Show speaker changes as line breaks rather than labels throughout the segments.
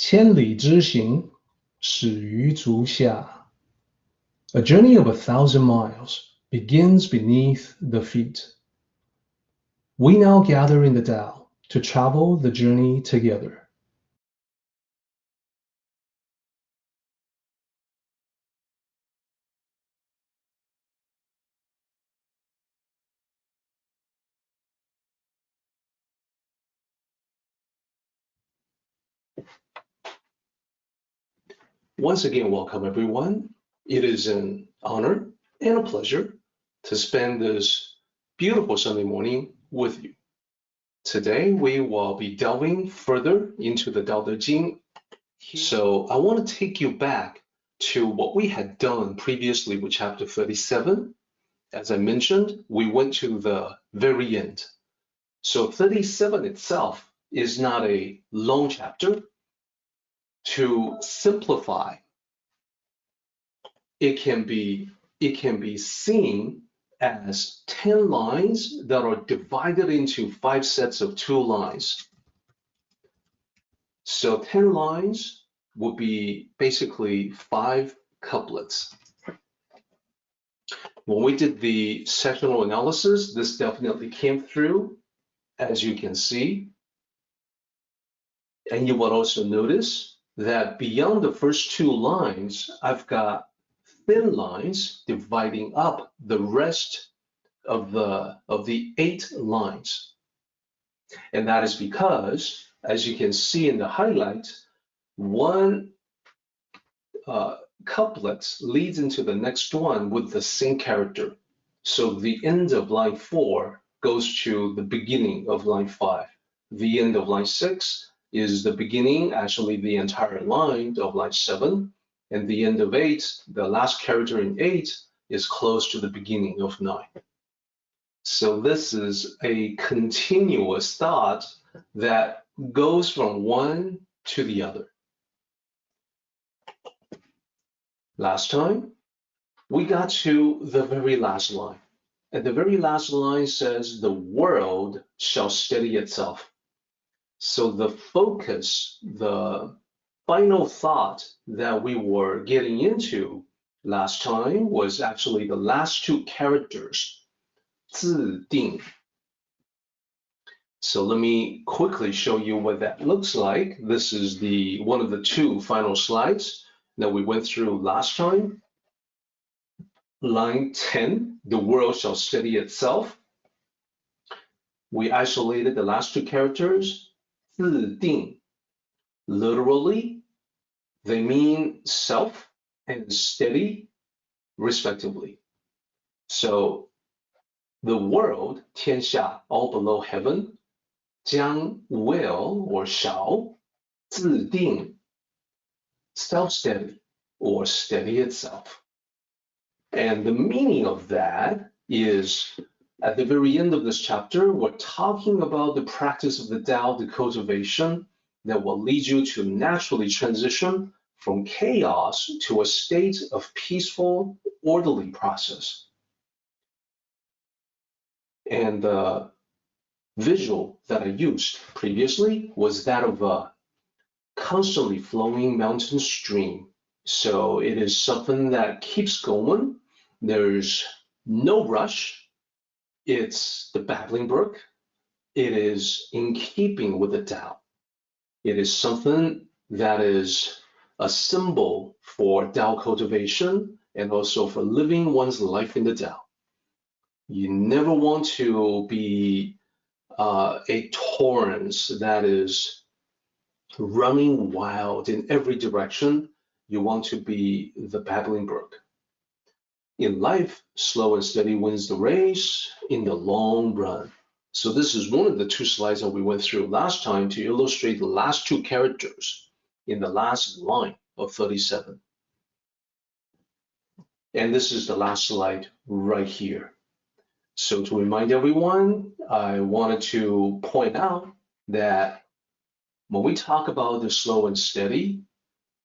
千里之行，始于足下。A journey of 1,000 miles begins beneath the feet. We now gather in the Tao to travel the journey together. Once again, welcome everyone. It is an honor and a pleasure to spend this beautiful Sunday morning with you. Today, we will be delving further into the Tao Te Ching. So I want to take you back to what we had done previously with chapter 37. As I mentioned, we went to the very end. So 37 itself is not a long chapter. To simplify, it can be seen as 10 lines that are divided into 5 sets of 2 lines. So 10 lines would be basically 5 couplets. When we did the sectional analysis, this definitely came through, as you can see. And you will also notice that beyond the first 2 lines, I've got thin lines dividing up the rest of the 8 lines. And that is because, as you can see in the highlight, one couplet leads into the next one with the same character. So the end of line 4 goes to the beginning of line 5. The end of line 6 is the beginning, actually the entire line of line 7. And the end of 8, the last character in 8, is close to the beginning of 9. So this is a continuous thought that goes from one to the other. Last time, we got to the very last line. And the very last line says, the world shall steady itself. So the focus, the final thought that we were getting into last time was actually the last 2 characters, 自定. So let me quickly show you what that looks like. This is one of the 2 final slides that we went through last time. Line 10, the world shall steady itself. We isolated the last 2 characters, 自定. Literally, they mean self and steady, respectively. So the world, 天下, all below heaven, 将 will or shall, 自定, self-steady or steady itself. And the meaning of that is, at the very end of this chapter, we're talking about the practice of the Tao, the cultivation that will lead you to naturally transition from chaos to a state of peaceful, orderly process. And the visual that I used previously was that of a constantly flowing mountain stream. So it is something that keeps going. There's no rush. It's the babbling brook. It is in keeping with the Tao. It is something that is a symbol for Tao cultivation and also for living one's life in the Tao. You never want to be a torrent that is running wild in every direction. You want to be the babbling brook. In life, slow and steady wins the race in the long run. So this is one of the 2 slides that we went through last time to illustrate the last 2 characters in the last line of 37. And this is the last slide right here. So to remind everyone, I wanted to point out that when we talk about the slow and steady,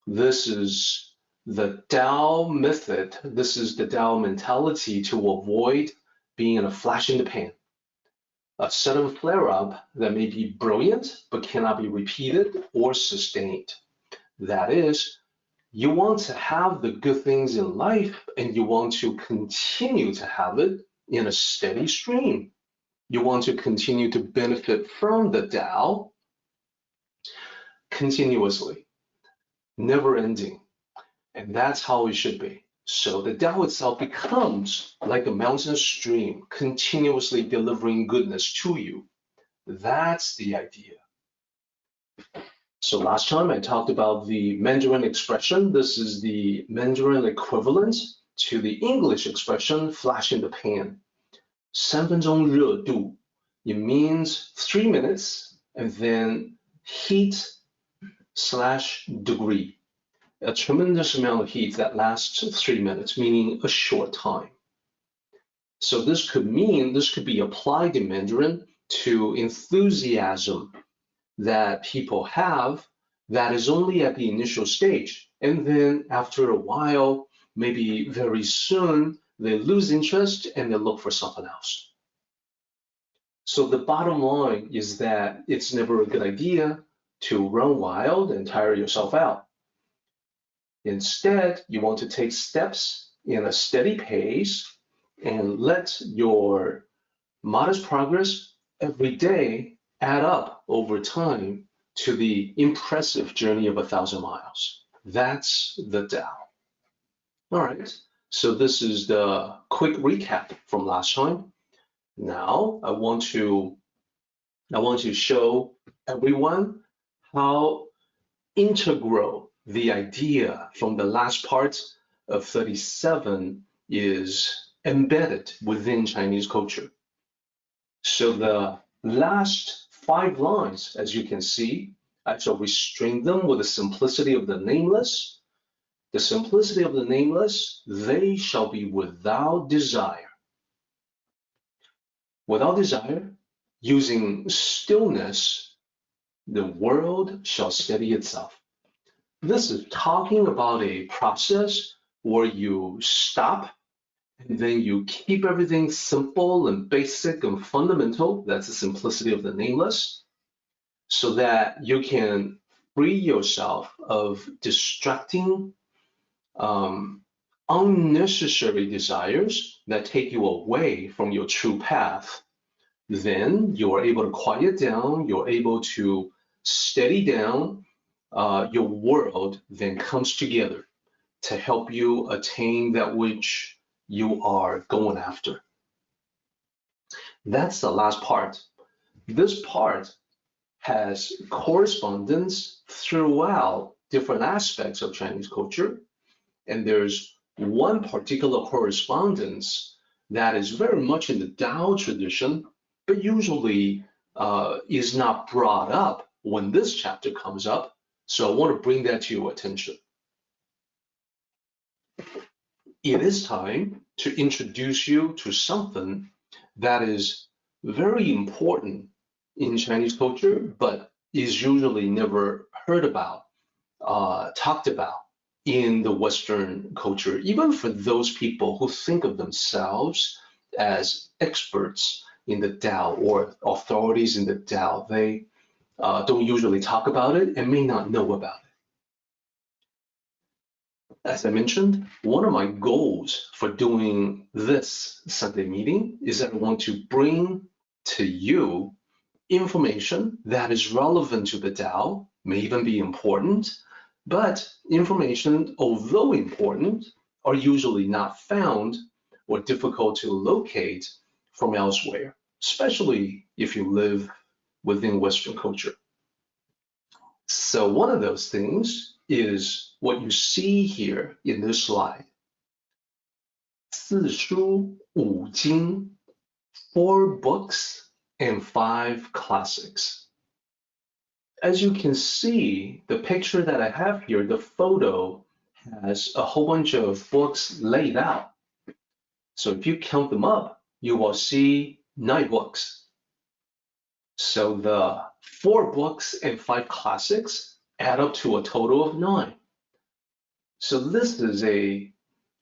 this is the Tao method. This is the Tao mentality to avoid being in a flash in the pan. A sudden flare-up that may be brilliant but cannot be repeated or sustained. That is, you want to have the good things in life and you want to continue to have it in a steady stream. You want to continue to benefit from the Tao continuously, never ending. And that's how it should be. So the Tao itself becomes like a mountain stream, continuously delivering goodness to you. That's the idea. So last time I talked about the Mandarin expression. This is the Mandarin equivalent to the English expression flash in the pan. 3分钟热度. It means 3 minutes and then heat/degree. A tremendous amount of heat that lasts 3 minutes, meaning a short time. So this could be applied in Mandarin to enthusiasm that people have that is only at the initial stage. And then after a while, maybe very soon, they lose interest and they look for something else. So the bottom line is that it's never a good idea to run wild and tire yourself out. Instead, you want to take steps in a steady pace and let your modest progress every day add up over time to the impressive journey of 1,000 miles. That's the Tao. All right, so this is the quick recap from last time. Now I want to show everyone how integral the idea from the last part of 37 is embedded within Chinese culture. So the last 5 lines, as you can see, I shall restrain them with the simplicity of the nameless. The simplicity of the nameless, they shall be without desire. Without desire, using stillness, the world shall steady itself. This is talking about a process where you stop and then you keep everything simple and basic and fundamental. That's the simplicity of the nameless, so that you can free yourself of distracting, unnecessary desires that take you away from your true path. Then you are able to quiet down, you're able to steady down, your world then comes together to help you attain that which you are going after. That's the last part. This part has correspondence throughout different aspects of Chinese culture. And there's one particular correspondence that is very much in the Tao tradition, but usually is not brought up when this chapter comes up. So I want to bring that to your attention. It is time to introduce you to something that is very important in Chinese culture, but is usually never heard about, talked about in the Western culture, even for those people who think of themselves as experts in the Tao or authorities in the Tao. They don't usually talk about it and may not know about it. As I mentioned, one of my goals for doing this Sunday meeting is that I want to bring to you information that is relevant to the Tao, may even be important, but information, although important, are usually not found or difficult to locate from elsewhere, especially if you live within Western culture. So one of those things is what you see here in this slide. 4书5经, 4 books and 5 classics. As you can see, the picture that I have here, the photo has a whole bunch of books laid out. So if you count them up, you will see 9 books. So the 4 books and 5 classics add up to a total of 9. So this is a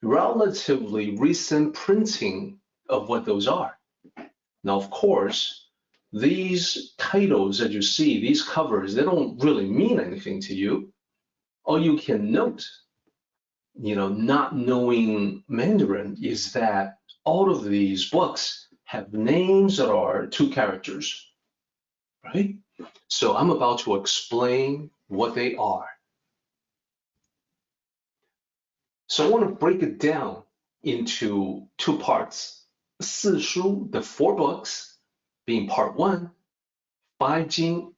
relatively recent printing of what those are. Now, of course, these titles that you see, these covers, they don't really mean anything to you. all you can note, not knowing Mandarin, is that all of these books have names that are 2 characters, right? So I'm about to explain what they are. So I want to break it down into 2 parts. 四书, the 4 books, being part 1, 5 Jing,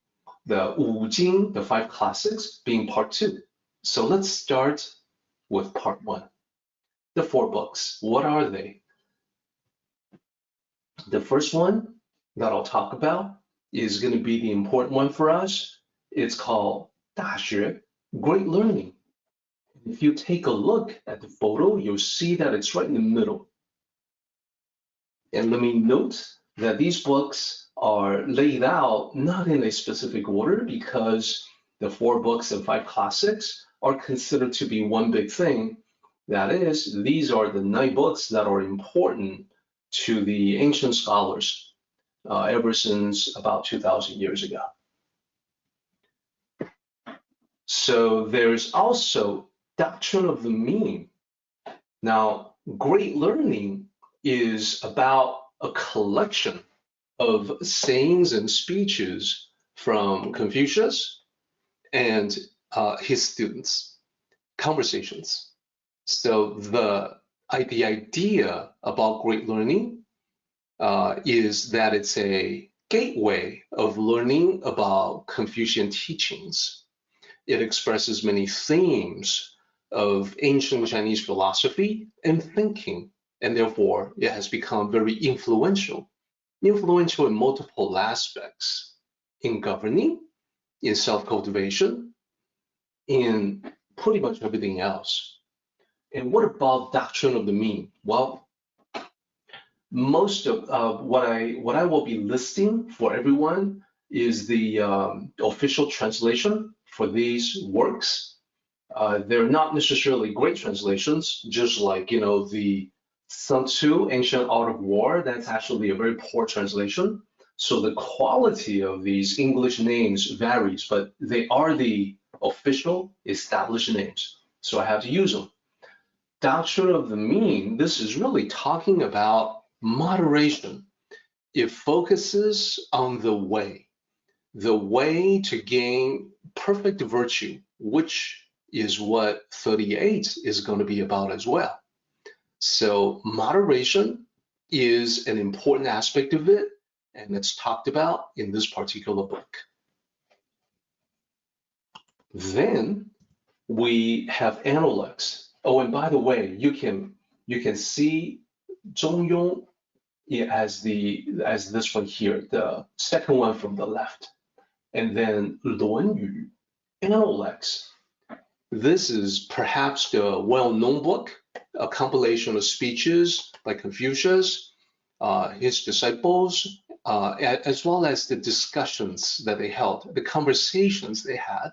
the 五经, the 5 classics, being part 2. So let's start with part 1. The 4 books, what are they? The first one that I'll talk about is going to be the important one for us. It's called 大学, Great Learning. If you take a look at the photo, you'll see that it's right in the middle. And let me note that these books are laid out not in a specific order, because the 4 books and 5 classics are considered to be one big thing. That is, these are the 9 books that are important to the ancient scholars ever since about 2,000 years ago. So there's also doctrine of the meaning. Now, Great Learning is about a collection of sayings and speeches from Confucius and his students, conversations. So the idea about Great Learning is that it's a gateway of learning about Confucian teachings. It expresses many themes of ancient Chinese philosophy and thinking, and therefore it has become very influential in multiple aspects, in governing, in self-cultivation, in pretty much everything else. And what about doctrine of the mean? Well, most of what I will be listing for everyone is the official translation for these works. They're not necessarily great translations, just like, the Sun Tzu, Ancient Art of War, that's actually a very poor translation. So the quality of these English names varies, but they are the official established names. So I have to use them. Doctrine of the mean, this is really talking about moderation. It focuses on the way to gain perfect virtue, which is what 38 is going to be about as well. So moderation is an important aspect of it, and it's talked about in this particular book. Then we have Analects. Oh, and by the way, you can see Zhongyong as this one here, the second one from the left, and then 论语, Analects. This is perhaps the well-known book, a compilation of speeches by Confucius, his disciples, as well as the discussions that they held, the conversations they had.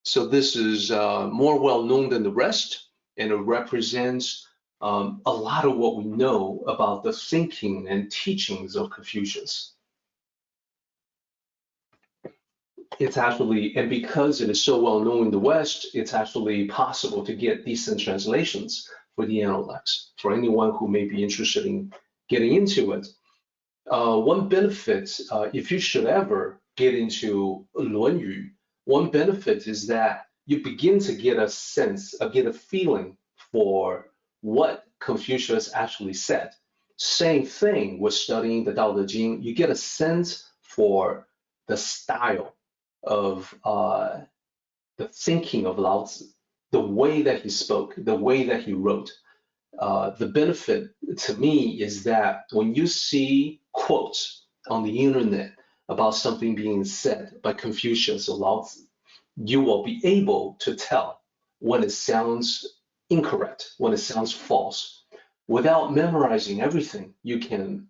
So this is more well-known than the rest, and it represents a lot of what we know about the thinking and teachings of Confucius. It's actually, and because it is so well known in the West, it's actually possible to get decent translations for the Analects, for anyone who may be interested in getting into it. One benefit, if you should ever get into 论语, one benefit is that you begin to get a sense, get a feeling for what Confucius actually said. Same thing with studying the Tao Te Ching, you get a sense for the style of the thinking of Lao Tzu, the way that he spoke, the way that he wrote. The benefit to me is that when you see quotes on the internet about something being said by Confucius or Lao Tzu, you will be able to tell when it sounds incorrect, when it sounds false. Without memorizing everything, you can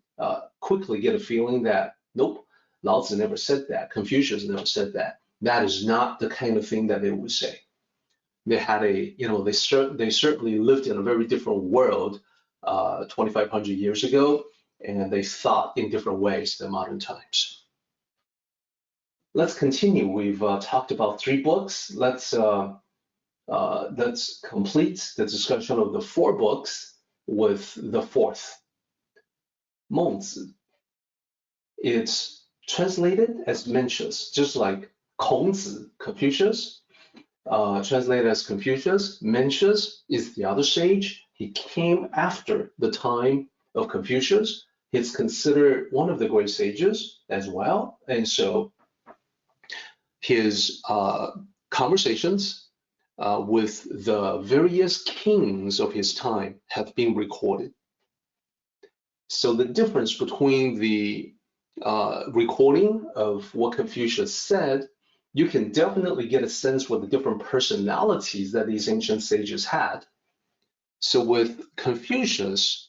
quickly get a feeling that, nope, Lao Tzu never said that, Confucius never said that. That is not the kind of thing that they would say. They had they certainly lived in a very different world 2,500 years ago, and they thought in different ways than modern times. Let's continue. We've talked about 3 books. Let's Let's complete the discussion of the 4 books with the 4th, 孟子. It's translated as Mencius, just like 孔子, Confucius, translated as Confucius. Mencius is the other sage. He came after the time of Confucius. He's considered one of the great sages as well. And so his conversations with the various kings of his time have been recorded. So the difference between the recording of what Confucius said, you can definitely get a sense for the different personalities that these ancient sages had. So with Confucius,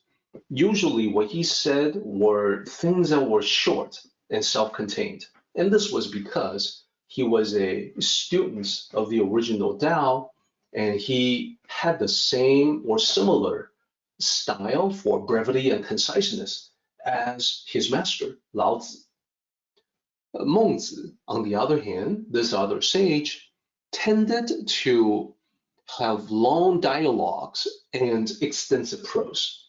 usually what he said were things that were short and self-contained. And this was because he was a student of the original Tao, and he had the same or similar style for brevity and conciseness as his master, Lao Tzu. Mengzi, on the other hand, this other sage, tended to have long dialogues and extensive prose.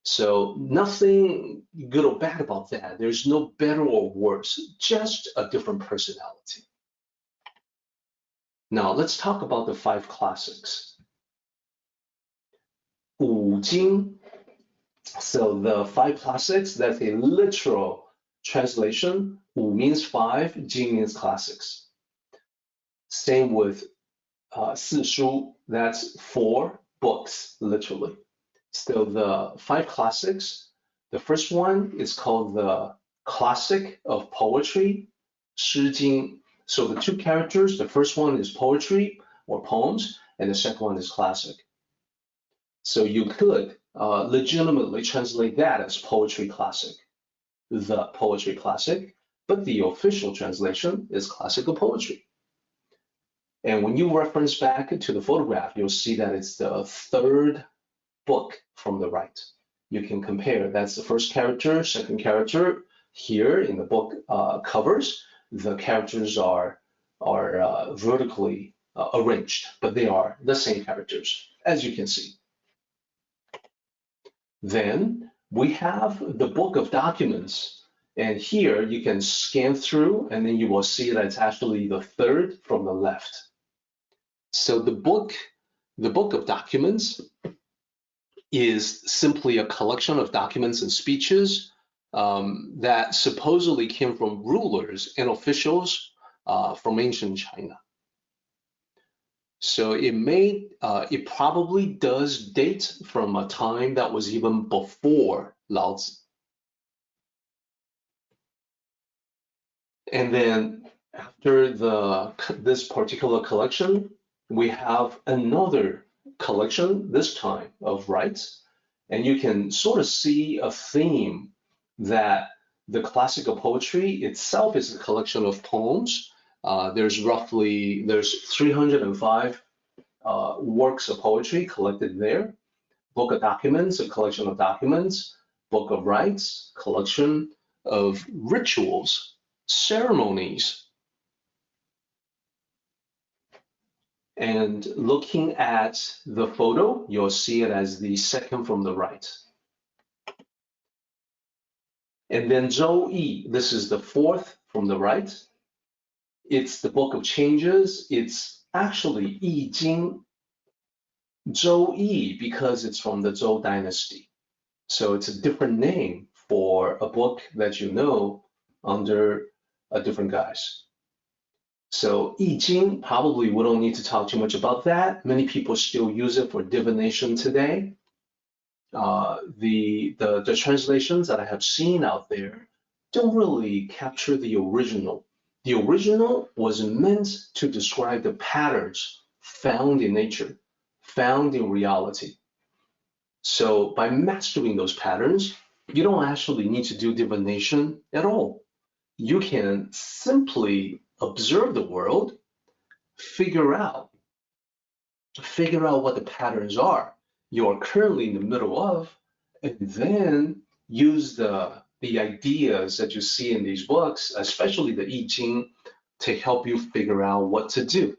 So nothing good or bad about that. There's no better or worse, just a different personality. Now let's talk about the 5 classics. 五经. So the 5 classics, that's a literal translation. 五 means 5, 经 means classics. Same with 四书, that's 4 books, literally. So the 5 classics, the first one is called the classic of poetry, 诗经. So the 2 characters, the first one is poetry or poems, and the second one is classic. So you could legitimately translate that as poetry classic, the poetry classic, but the official translation is classical poetry. And when you reference back to the photograph, you'll see that it's the 3rd book from the right. You can compare, that's the first character, second character. Here in the book covers, the characters are vertically arranged, but they are the same characters, as you can see. Then we have the book of documents, and here you can scan through, and then you will see that it's actually the 3rd from the left. So the book of documents is simply a collection of documents and speeches that supposedly came from rulers and officials from ancient China. So it probably does date from a time that was even before Lao Tzu. And then after this particular collection, we have another collection, this time of rites, and you can sort of see a theme that the classical poetry itself is a collection of poems. There's 305 works of poetry collected there. Book of documents, a collection of documents. Book of rites, collection of rituals, ceremonies. And looking at the photo, you'll see it as the second from the right. And then Zhou Yi, this is the 4th from the right. It's the book of changes. It's actually Yi Jing, Zhou Yi, because it's from the Zhou dynasty. So it's a different name for a book that you know under a different guise. So Yi Jing, probably we don't need to talk too much about that. Many people still use it for divination today. The translations that I have seen out there don't really capture the original. The original was meant to describe the patterns found in nature, found in reality. So by mastering those patterns, you don't actually need to do divination at all. You can simply observe the world, figure out what the patterns are you are currently in the middle of, and then use the ideas that you see in these books, especially the I Ching, to help you figure out what to do.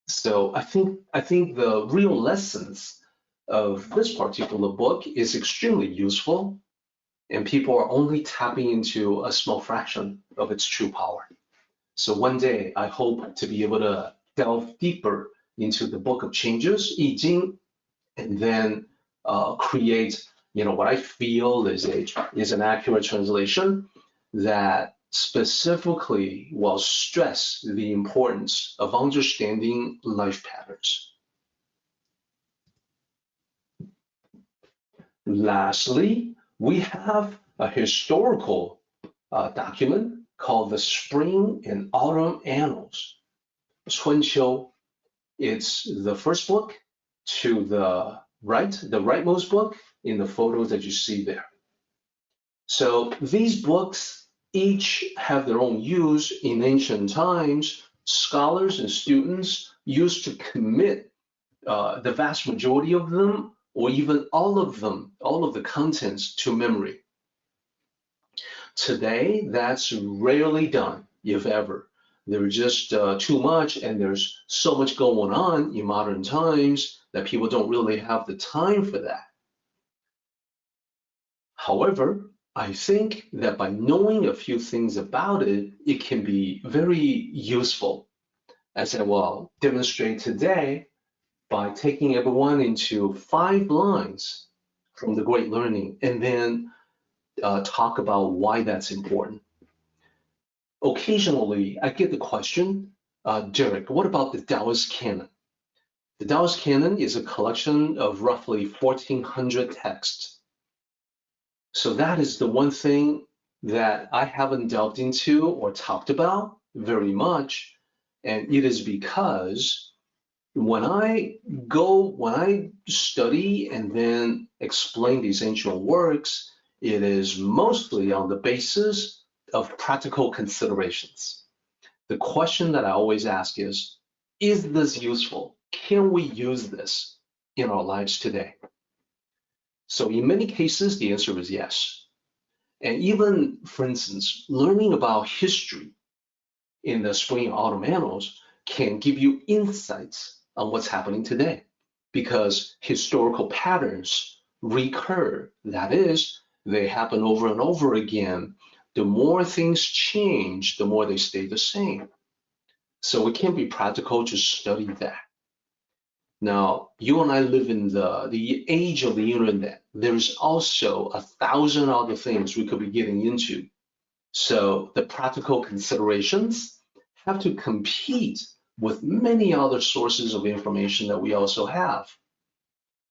So I think the real lessons of this particular book is extremely useful, and people are only tapping into a small fraction of its true power. So one day, I hope to be able to delve deeper into the book of changes, I Ching, and then create, what I feel is an accurate translation that specifically will stress the importance of understanding life patterns. Lastly, we have a historical document called the Spring and Autumn Annals, 春秋. It's the first book to the rightmost book in the photos that you see there. So these books each have their own use. In ancient times, scholars and students used to commit the vast majority of them, or even all of them, all of the contents, to memory. Today, that's rarely done, if ever. There's just too much, and there's so much going on in modern times that people don't really have the time for that. However, I think that by knowing a few things about it, it can be very useful, as I will demonstrate today by taking everyone into 5 lines from the Great Learning, and then talk about why that's important. Occasionally, I get the question, Derek, what about the Taoist canon? The Taoist canon is a collection of roughly 1,400 texts. So that is the one thing that I haven't delved into or talked about very much, and it is because when I study and then explain these ancient works, it is mostly on the basis of practical considerations. The question that I always ask is this useful? Can we use this in our lives today? So in many cases, the answer is yes. And even, for instance, learning about history in the Spring and Autumn Annals can give you insights on what's happening today, because historical patterns recur. That is, they happen over and over again. The more things change, the more they stay the same. So it can be practical to study that. Now, you and I live in the age of the internet. There's also 1,000 other things we could be getting into. So the practical considerations have to compete with many other sources of information that we also have.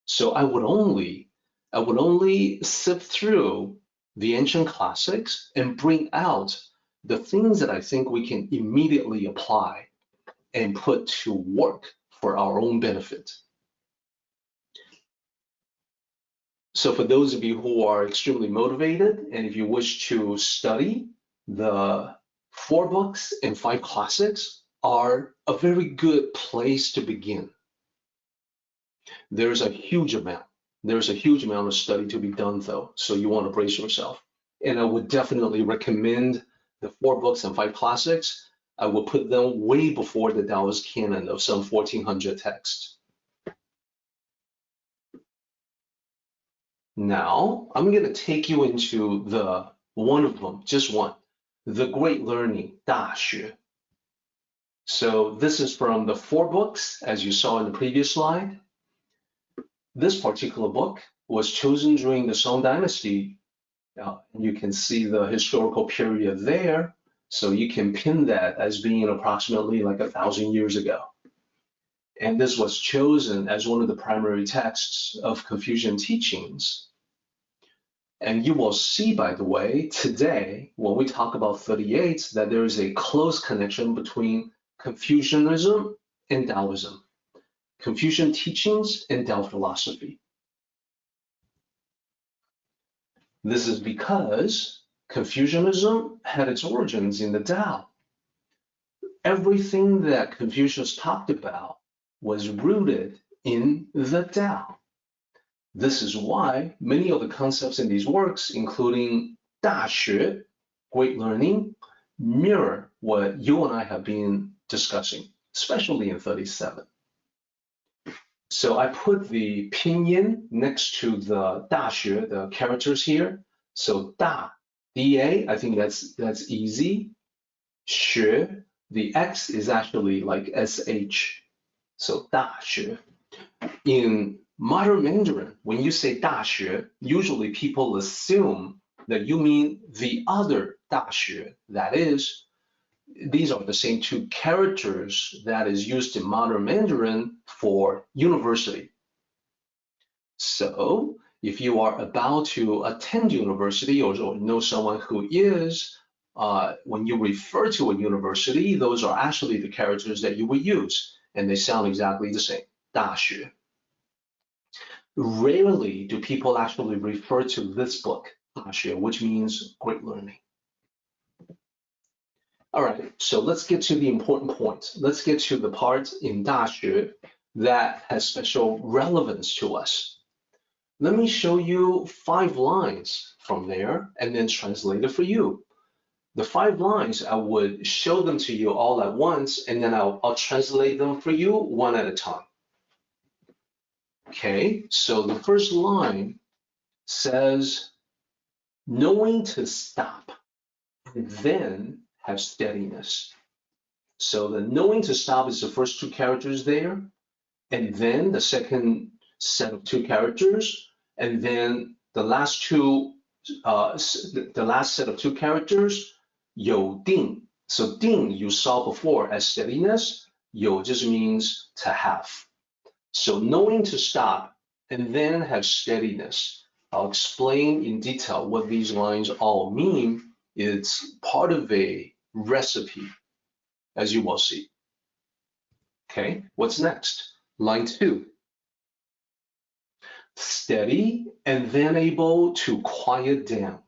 So I would only sift through the ancient classics and bring out the things that I think we can immediately apply and put to work for our own benefit. So for those of you who are extremely motivated, and if you wish to study, the 4 books and 5 classics are a very good place to begin. There's a huge amount of study to be done, though, so you want to brace yourself. And I would definitely recommend the 4 books and 5 classics. I will put them way before the Taoist canon of some 1,400 texts. Now, I'm going to take you into one of them, just one, the Great Learning, 大学. So this is from the 4 books, as you saw in the previous slide. This particular book was chosen during the Song Dynasty. You can see the historical period there, so you can pin that as being approximately like 1,000 years ago. And this was chosen as one of the primary texts of Confucian teachings. And you will see, by the way, today, when we talk about 38, that there is a close connection between Confucianism and Taoism, Confucian teachings and Tao philosophy. This is because Confucianism had its origins in the Tao. Everything that Confucius talked about was rooted in the Tao. This is why many of the concepts in these works, including 大学, great learning, mirror what you and I have been discussing. especially in 37. So I put the pinyin next to the 大学, the characters here. So 大, D-A, I think that's easy. 学, the X is actually like S-H. So 大学. In modern Mandarin, when you say 大学, usually people assume that you mean the other 大学, that is, these are the same two characters that is used in modern Mandarin for university. So if you are about to attend university or know someone who is, when you refer to a university, those are actually the characters that you would use, and they sound exactly the same, 大学. Rarely do people actually refer to this book, 大学, which means great learning. All right, so let's get to the important point. Let's get to the part in 大学 that has special relevance to us. Let me show you 5 lines from there and then translate it for you. The 5 lines, I would show them to you all at once, and then I'll translate them for you one at a time. Okay, so the first line says, knowing to stop and then have steadiness. So the knowing to stop is the first 2 characters there, and then the second set of 2 characters, and then the last set of 2 characters, 有定. So 定 you saw before as steadiness, 有 just means to have. So knowing to stop and then have steadiness. I'll explain in detail what these lines all mean. It's part of a recipe, as you will see. Okay, what's next? Line 2. Steady and then able to quiet down.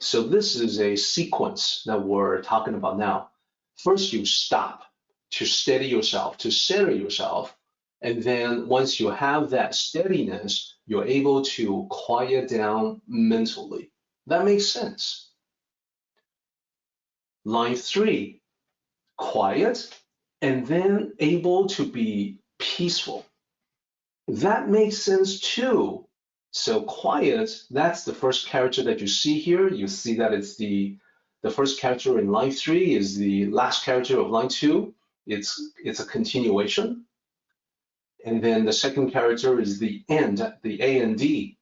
So this is a sequence that we're talking about now. First, you stop to steady yourself, to center yourself, and then once you have that steadiness, you're able to quiet down mentally. That makes sense. Line 3, quiet and then able to be peaceful. That makes sense too. So quiet, that's the first character that you see here. You see that it's the first character in line 3 is the last character of line 2. It's a continuation. And then the second character is the end, the A and D.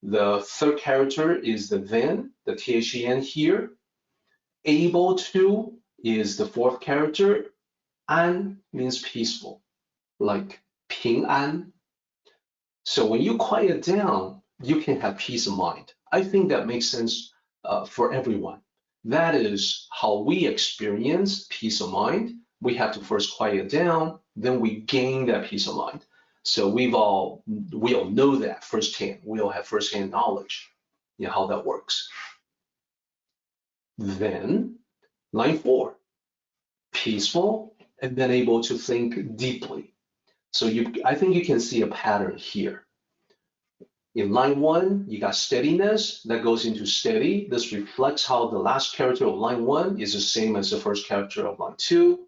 The third character is the then, the THEN here. Able to is the fourth character. An means peaceful, like 平安. So when you quiet down, you can have peace of mind. I think that makes sense for everyone. That is how we experience peace of mind. We have to first quiet down, then we gain that peace of mind. So we all know that firsthand. We all have firsthand knowledge, how that works. Then line 4, peaceful and then able to think deeply. So I think you can see a pattern here. In line 1, you got steadiness that goes into steady. This reflects how the last character of line 1 is the same as the first character of line 2.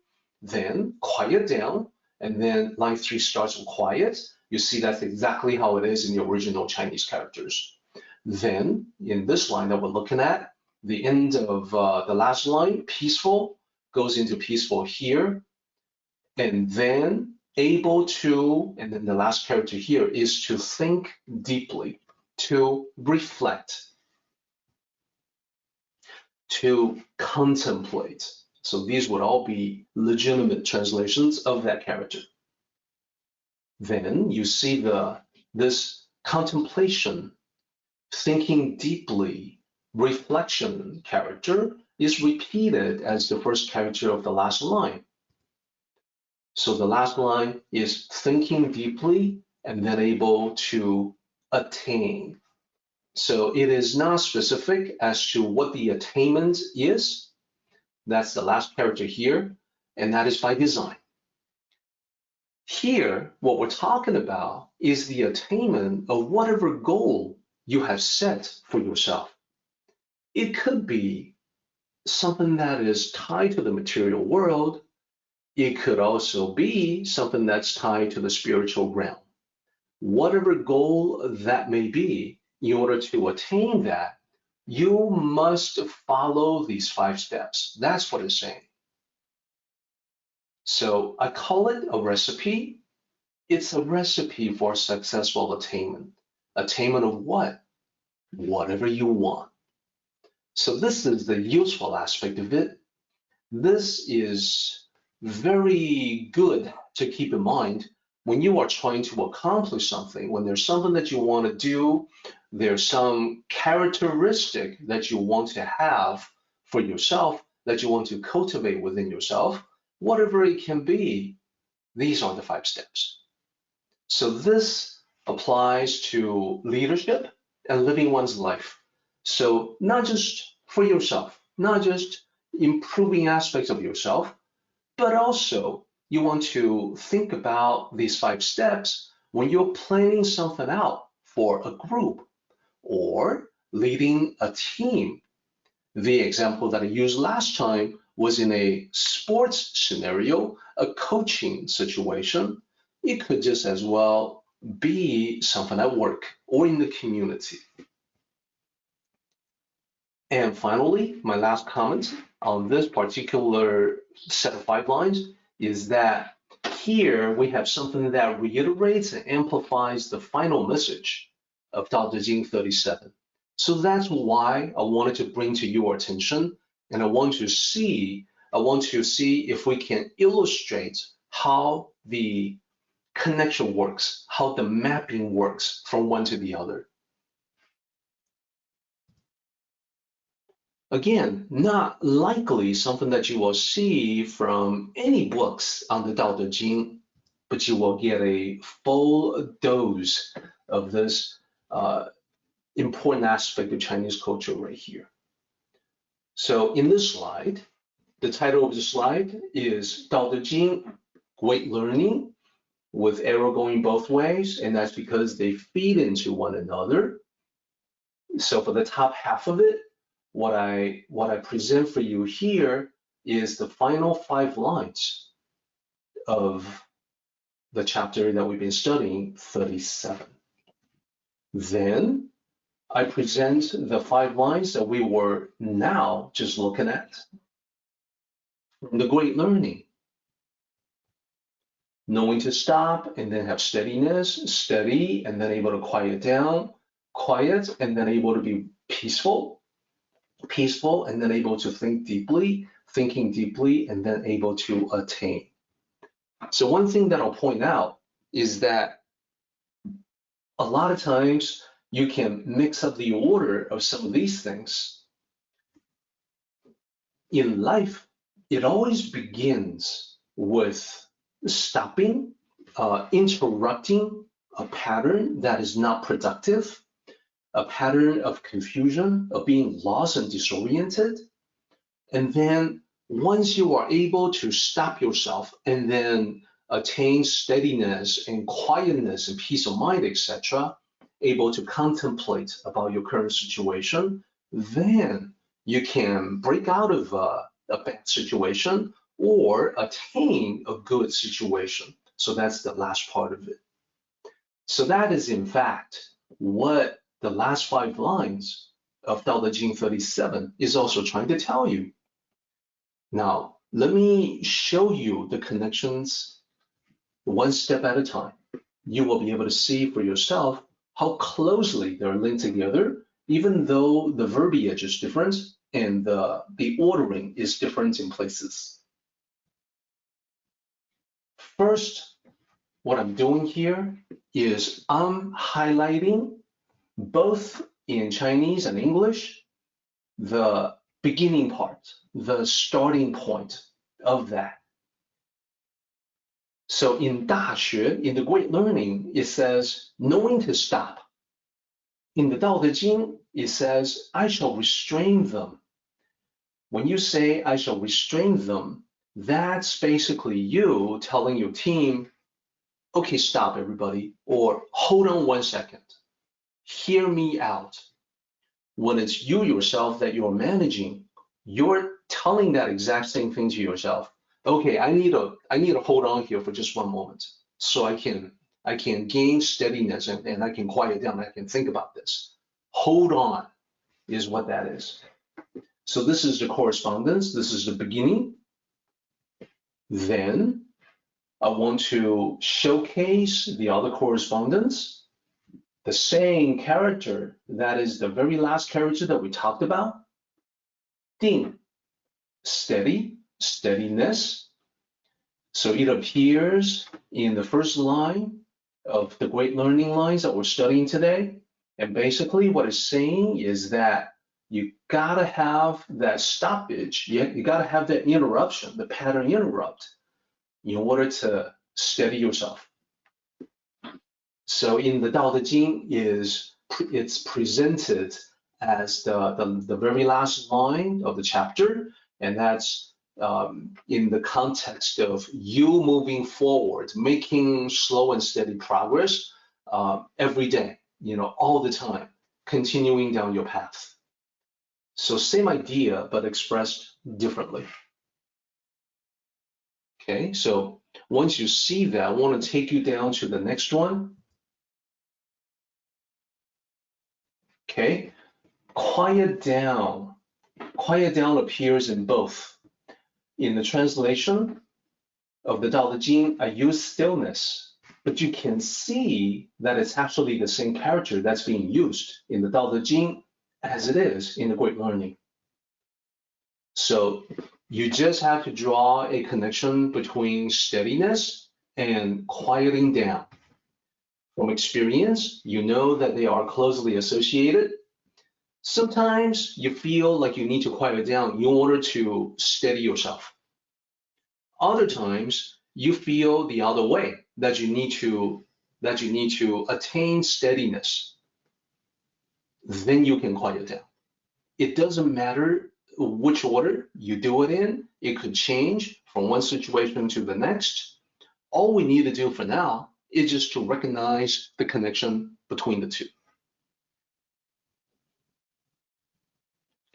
Then quiet down, and then line 3 starts with quiet. You see that's exactly how it is in the original Chinese characters. Then in this line that we're looking at, the end of the last line, peaceful, goes into peaceful here. And then able to, and then the last character here is to think deeply, to reflect, to contemplate. So these would all be legitimate translations of that character. Then you see this contemplation, thinking deeply, reflection character is repeated as the first character of the last line. So the last line is thinking deeply and then able to attain. So it is not specific as to what the attainment is. That's the last character here, and that is by design. Here, what we're talking about is the attainment of whatever goal you have set for yourself. It could be something that is tied to the material world. It could also be something that's tied to the spiritual realm. Whatever goal that may be, in order to attain that, you must follow these 5 steps. That's what it's saying. So I call it a recipe. It's a recipe for successful attainment. Attainment of what? Whatever you want. So this is the useful aspect of it. This is very good to keep in mind when you are trying to accomplish something, when there's something that you want to do, there's some characteristic that you want to have for yourself, that you want to cultivate within yourself, whatever it can be, these are the 5 steps. So this applies to leadership and living one's life. So not just for yourself, not just improving aspects of yourself, but also you want to think about these 5 steps when you're planning something out for a group or leading a team. The example that I used last time was in a sports scenario, a coaching situation. It could just as well be something at work or in the community. And finally, my last comment on this particular set of 5 lines is that here we have something that reiterates and amplifies the final message of Tao Te Ching 37. So that's why I wanted to bring to your attention, and I want to see if we can illustrate how the connection works, how the mapping works from one to the other. Again, not likely something that you will see from any books on the Tao Te Ching, but you will get a full dose of this important aspect of Chinese culture right here. So in this slide, the title of the slide is Tao Te Ching, Great Learning, with arrow going both ways, and that's because they feed into one another. So for the top half of it, what I present for you here is the final 5 lines of the chapter that we've been studying, 37. Then I present the 5 lines that we were now just looking at from the Great Learning. Knowing to stop and then have steadiness, steady, and then able to quiet down, quiet, and then able to be peaceful, peaceful, and then able to think deeply, thinking deeply, and then able to attain. So one thing that I'll point out is that a lot of times you can mix up the order of some of these things. In life, it always begins with stopping, interrupting a pattern that is not productive, a pattern of confusion, of being lost and disoriented. And then once you are able to stop yourself and then attain steadiness and quietness and peace of mind, etc., able to contemplate about your current situation, then you can break out of a bad situation or attain a good situation. So that's the last part of it. So that is in fact what the last 5 lines of Tao Te Ching 37 is also trying to tell you. Now, let me show you the connections one step at a time. You will be able to see for yourself how closely they're linked together, even though the verbiage is different and the ordering is different in places. First, what I'm doing here is I'm highlighting both in Chinese and English the beginning part, the starting point of that. So in 大学, in the Great Learning, it says knowing to stop. In the Tao Te Ching, it says I shall restrain them. When you say I shall restrain them, that's basically you telling your team, okay, stop everybody, or hold on 1 second, hear me out. When it's you yourself that you're managing, you're telling that exact same thing to yourself. okay, I need to hold on here for just one moment so I can gain steadiness and I can quiet down. I can think about this. Hold on is what that is. So this is the correspondence. This is the beginning. Then I want to showcase the other correspondence. The same character, that is the very last character that we talked about. Ding, steady, steadiness. So it appears in the first line of the great learning lines that we're studying today. And basically what it's saying is that you gotta have that stoppage, you gotta have that interruption, the pattern interrupt, in order to steady yourself. So in the Tao Te Ching, it's presented as the very last line of the chapter, and that's in the context of you moving forward, making slow and steady progress every day, all the time, continuing down your path. So same idea, but expressed differently. Okay, so once you see that, I want to take you down to the next one. Okay, quiet down. Quiet down appears in both. In the translation of the Tao Te Ching, I use stillness, but you can see that it's actually the same character that's being used in the Tao Te Ching as it is in the Great Learning. So you just have to draw a connection between steadiness and quieting down. From experience, you know that they are closely associated. Sometimes you feel like you need to quiet down in order to steady yourself. Other times you feel the other way, that you need to attain steadiness. Then you can quiet down. It doesn't matter which order you do it in. It could change from one situation to the next. All we need to do for now is just to recognize the connection between the two.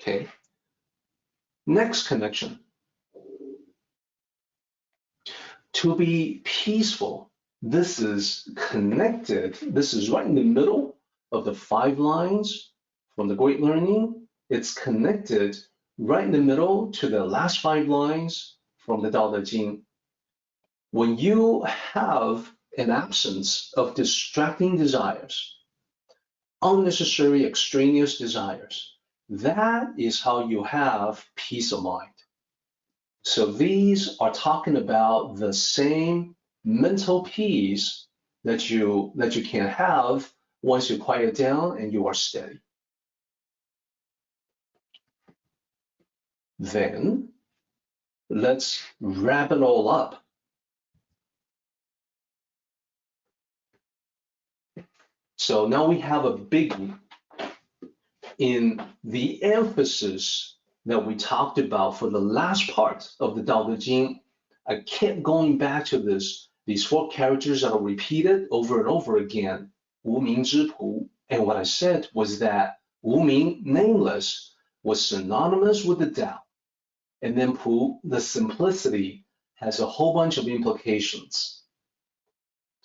Okay. Next connection. To be peaceful, this is connected. This is right in the middle of the 5 lines from the Great Learning. It's connected right in the middle to the last 5 lines from the Tao Te Ching. When you have an absence of distracting desires, unnecessary extraneous desires, that is how you have peace of mind. So these are talking about the same mental peace that you can have once you quiet down and you are steady. Then let's wrap it all up. So now we have a biggie in the emphasis that we talked about for the last part of the Tao Te Ching. I kept going back to these 4 characters that are repeated over and over again, 无名之仆. And what I said was that 无名, nameless, was synonymous with the Tao. And then pu, the simplicity, has a whole bunch of implications.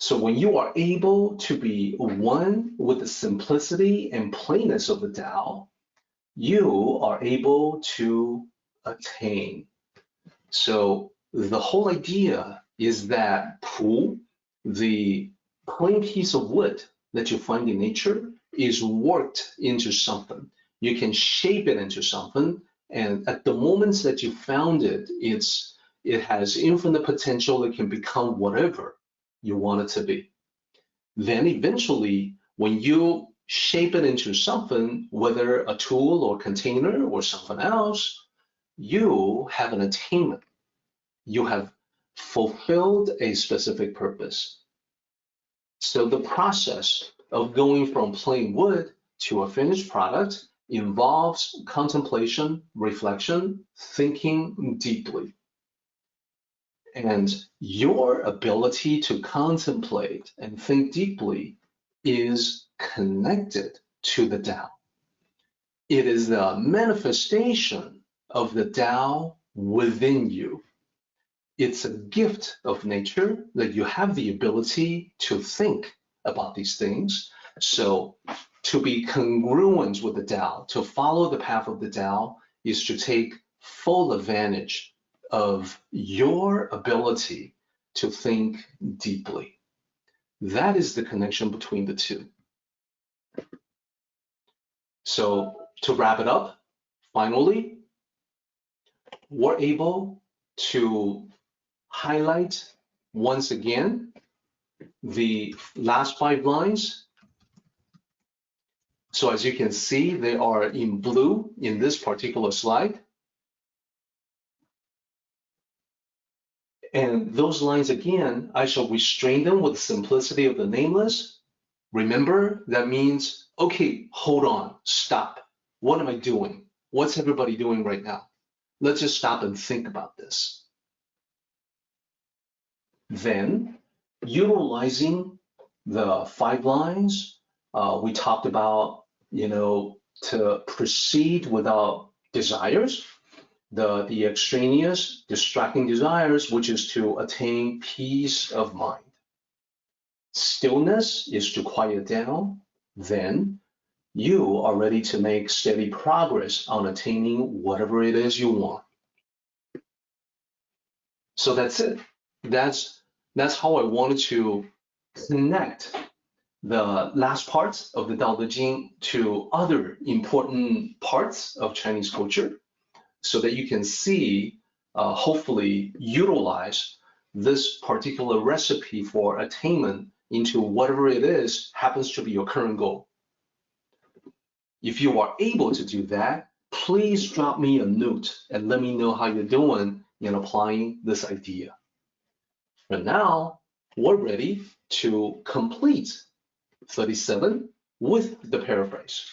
So when you are able to be one with the simplicity and plainness of the Tao, you are able to attain. So the whole idea is that pu, the plain piece of wood that you find in nature, is worked into something. You can shape it into something, and at the moments that you found it, it has infinite potential. It can become whatever you want it to be. Then eventually, when you shape it into something, whether a tool or container or something else, you have an attainment. You have fulfilled a specific purpose. So the process of going from plain wood to a finished product involves contemplation, reflection, thinking deeply. And your ability to contemplate and think deeply is connected to the Tao. It is the manifestation of the Tao within you. it's a gift of nature that you have the ability to think about these things. So to be congruent with the Tao, to follow the path of the Tao, is to take full advantage of your ability to think deeply. That is the connection between the two. So to wrap it up, finally, we're able to highlight once again the last 5 lines. So as you can see, they are in blue in this particular slide. And those lines again, I shall restrain them with the simplicity of the nameless. Remember, that means, okay, hold on, stop. What am I doing? What's everybody doing right now? Let's just stop and think about this. Then, utilizing the 5 lines, we talked about, to proceed without desires, the extraneous, distracting desires, which is to attain peace of mind. Stillness is to quiet down. Then you are ready to make steady progress on attaining whatever it is you want. So that's it. That's how I wanted to connect the last parts of the Tao Te Ching to other important parts of Chinese culture, so that you can see, hopefully utilize this particular recipe for attainment into whatever it is happens to be your current goal. If you are able to do that, please drop me a note and let me know how you're doing in applying this idea. For now, we're ready to complete 37 with the paraphrase.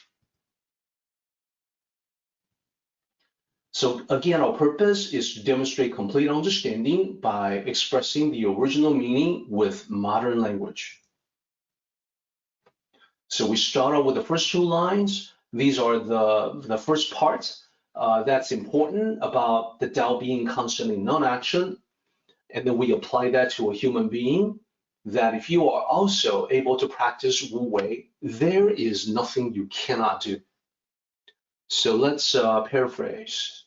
So again, our purpose is to demonstrate complete understanding by expressing the original meaning with modern language. So we start out with the first 2 lines. These are the first part that's important about the Tao being constant in non-action. And then we apply that to a human being, that if you are also able to practice Wu Wei, there is nothing you cannot do. So let's paraphrase.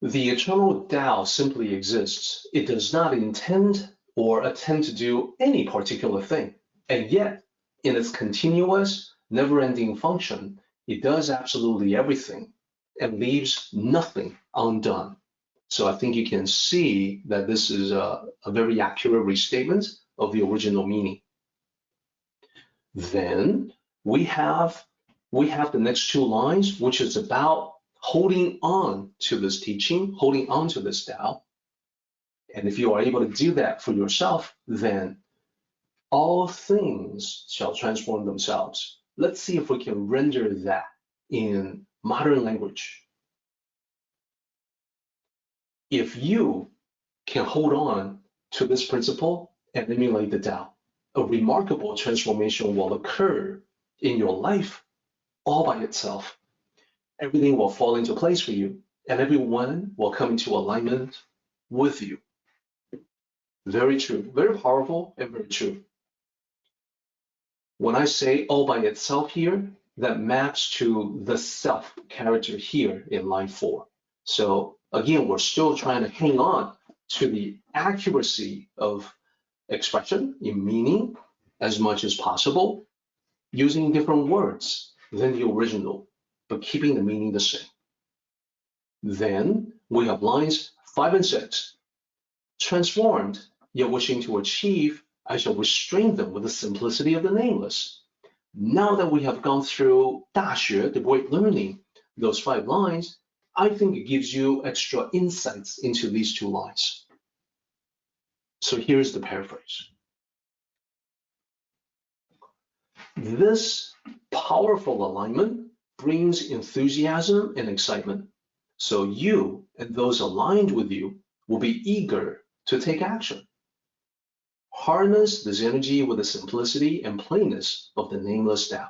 The eternal Tao simply exists. It does not intend or attempt to do any particular thing. And yet, in its continuous, never-ending function, it does absolutely everything and leaves nothing undone. So I think you can see that this is a very accurate restatement of the original meaning. Then we have the next 2 lines, which is about holding on to this teaching, holding on to this Tao. And if you are able to do that for yourself, then all things shall transform themselves. Let's see if we can render that in modern language. If you can hold on to this principle and emulate the Tao, a remarkable transformation will occur in your life all by itself. Everything will fall into place for you, and everyone will come into alignment with you. Very true, very powerful, and very true. When I say all by itself here, that maps to the self character here in line 4. So again, we're still trying to hang on to the accuracy of expression in meaning as much as possible, using different words than the original, but keeping the meaning the same. Then we have lines 5 and 6. Transformed, yet wishing to achieve, I shall restrain them with the simplicity of the nameless. Now that we have gone through 大学, the great learning, those 5 lines, I think it gives you extra insights into these 2 lines. So here's the paraphrase. This powerful alignment brings enthusiasm and excitement. So you and those aligned with you will be eager to take action. Harness this energy with the simplicity and plainness of the nameless Tao.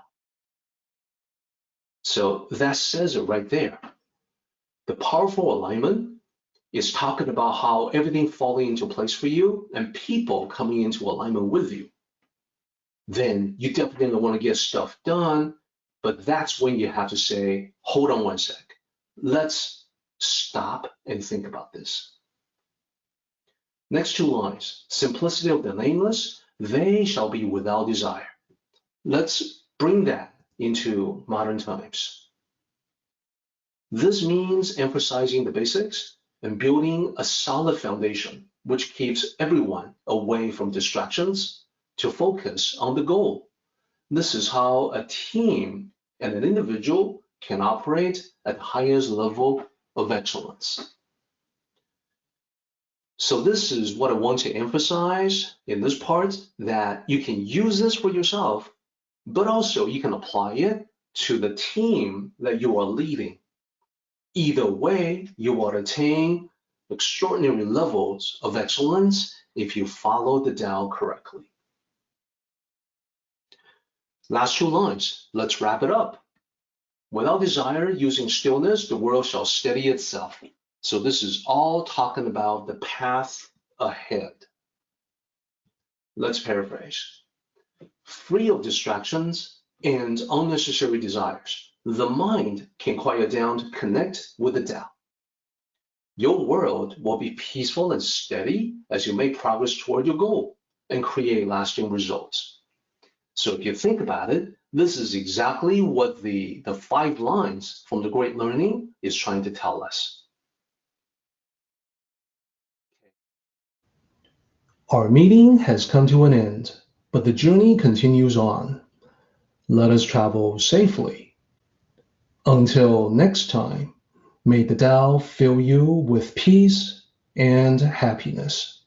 So that says it right there. The powerful alignment is talking about how everything falling into place for you and people coming into alignment with you, then you definitely want to get stuff done. But that's when you have to say, hold on one sec. Let's stop and think about this. Next two lines, simplicity of the nameless, they shall be without desire. Let's bring that into modern times. This means emphasizing the basics and building a solid foundation, which keeps everyone away from distractions to focus on the goal. This is how a team and an individual can operate at the highest level of excellence. So this is what I want to emphasize in this part, that you can use this for yourself, but also you can apply it to the team that you are leading. Either way, you will attain extraordinary levels of excellence if you follow the Tao correctly. Last two lines, let's wrap it up. Without desire, using stillness, the world shall steady itself. So this is all talking about the path ahead. Let's paraphrase. Free of distractions and unnecessary desires, the mind can quiet down to connect with the Tao. Your world will be peaceful and steady as you make progress toward your goal and create lasting results. So if you think about it, this is exactly what the 5 lines from the Great Learning is trying to tell us. Our meeting has come to an end, but the journey continues on. Let us travel safely. Until next time, may the Tao fill you with peace and happiness.